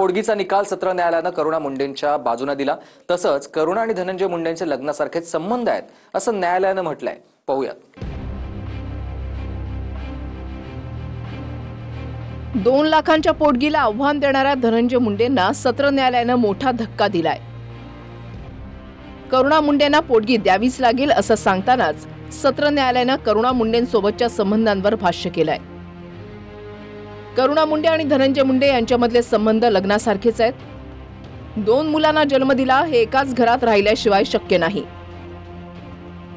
पोटगीचा निकाल सत्र न्यायालयानं करुणा मुंडेंच्या बाजूने दिला। तसंच करुणा आणि धनंजय मुंडेंचे लग्नासारखेच संबंध आहेत असं न्यायालयानं म्हटलंय। पाहूयात। 2 लाखांच्या पोटगीला आव्हान देणाऱ्या धनंजय मुंडेंना सत्र न्यायालयानं मोठा धक्का दिलाय। करुणा मुंडेंना पोटगी द्यावीच लागेल असं सांगतानाच सत्र न्यायालयानं करुणा मुंडेंसोबतच्या संबंधांवर भाष्य केलंय। करुणा मुंडे आणि धनंजय मुंडे यांच्यामधले संबंध लग्नासारखेच आहेत। 2 मुलांना जन्म दिला हे एकाच घरात राहिल्याशिवाय शक्य नाही।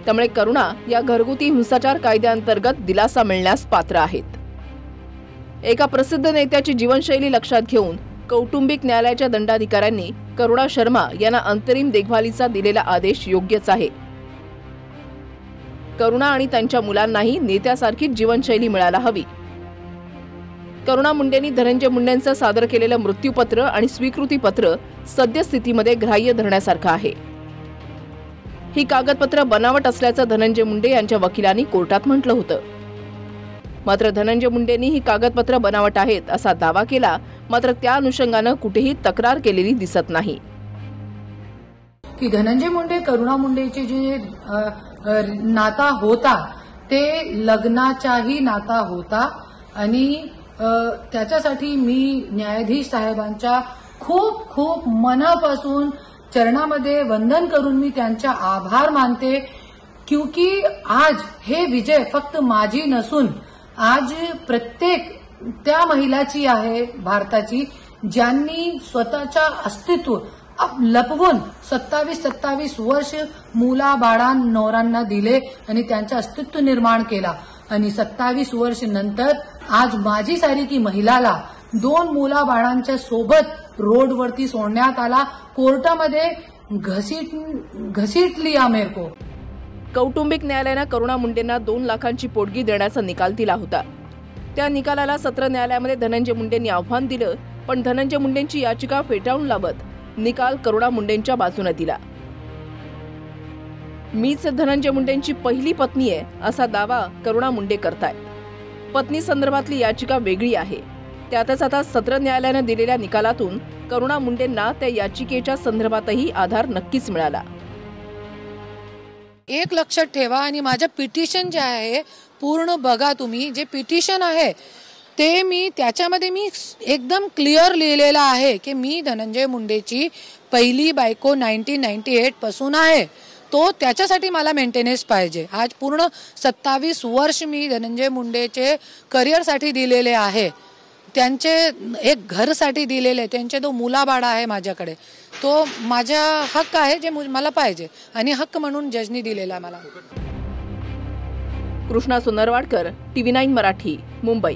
त्यामुळे करुणा या घरगुती हिंसाचार कायद्याअंतर्गत दिलासा मिळण्यास पात्र आहेत। एका प्रसिद्ध नेत्याची जीवनशैली लक्षात घेऊन कौटुंबिक न्यायालयाच्या दंडाधिकाऱ्यांनी करुणा शर्मा यांना अंतरिम देखभालीचा दिलेला आदेश योग्यच आहे। करुणा आणि त्यांच्या मुलांनाही नेत्यासारखीच जीवनशैली मिळायला हवी। करुणा मुंडेंनी धनंजय मुंडेंचं सादर केलेलं मृत्यूपत्र आणि स्वीकृतीपत्र सद्यस्थितीमध्ये ग्राह्य धरण्यासारखं आहे। ही कागदपत्र बनावट असल्याचं धनंजय मुंडे यांच्या वकिलांनी कोर्टात म्हटलं होतं। मात्र धनंजय मुंडेंनी ही कागदपत्र बनावट आहेत असा दावा केला, मात्र त्या अनुषंगानं कुठेही तक्रार केलेली दिसत नाही। की धनंजय मुंडे करुणा मुंडेचे जे नाता होता ते लग्नाचाही नाता होता आणि त्याच्यासाठी मी न्यायाधीश साहेबांच्या खूप खूप मनापासून चरणामध्ये वंदन करून मी त्यांचा आभार मानते। क्योंकि आज हे विजय फक्त माझी नसून आज प्रत्येक त्या महिलाची आहे भारताची ज्यांनी स्वतःच्या अस्तित्व लपवून 27 वर्ष मुलाबाळां नवरांना दिले आणि त्यांचं अस्तित्व निर्माण केला आणि 27 वर्ष नंतर आज माझी सारखी महिलाला 2 मुलाबाळांच्या सोबत रोडवरती सोडण्यात आला। कोर्टामध्ये घसीट लिया मेरे को। कौटुंबिक न्यायालयानं करुणा मुंडेंना 2 लाखांची पोटगी देण्याचा निकाल दिला होता। त्या निकालाला सत्र न्यायालयामध्ये धनंजय मुंडेंनी आव्हान दिलं, पण धनंजय मुंडेंची याचिका फेटाळून लावत निकाल करुणा मुंडेंच्या बाजूने दिला। मीच धनंजय मुंडेंची पहिली पत्नी आहे असा दावा करुणा मुंडे करतायत। पत्नी संदर्भातली याचिका वेगळी आहे। त्यातच आता सत्र न्यायालयानं दिलेल्या निकालातून करुणा मुंडेंना त्या याचिकेच्या संदर्भातही आधार नक्कीच मिळाला। एक लक्षात ठेवा आणि माझं पिटिशन जे आहे पूर्ण बघा तुम्ही, जे पिटिशन आहे ते मी त्याच्यामध्ये मी एकदम क्लिअर लिहिलेलं आहे की मी धनंजय मुंडेची पहिली बायको 1998 पासून आहे। तो त्याच्यासाठी मला मेंटेनन्स पाहिजे। आज पूर्ण 27 वर्ष मी धनंजय मुंडेचे करिअरसाठी दिलेले आहे, त्यांचे एक घरसाठी दिलेले, त्यांचे 2 मुलाबाळ आहे माझ्याकडे। तो माझा हक्क आहे जे मला पाहिजे आणि हक्क म्हणून जजनी दिलेला मला। कृष्णा सोनरवाडकर, TV9 मराठी, मुंबई।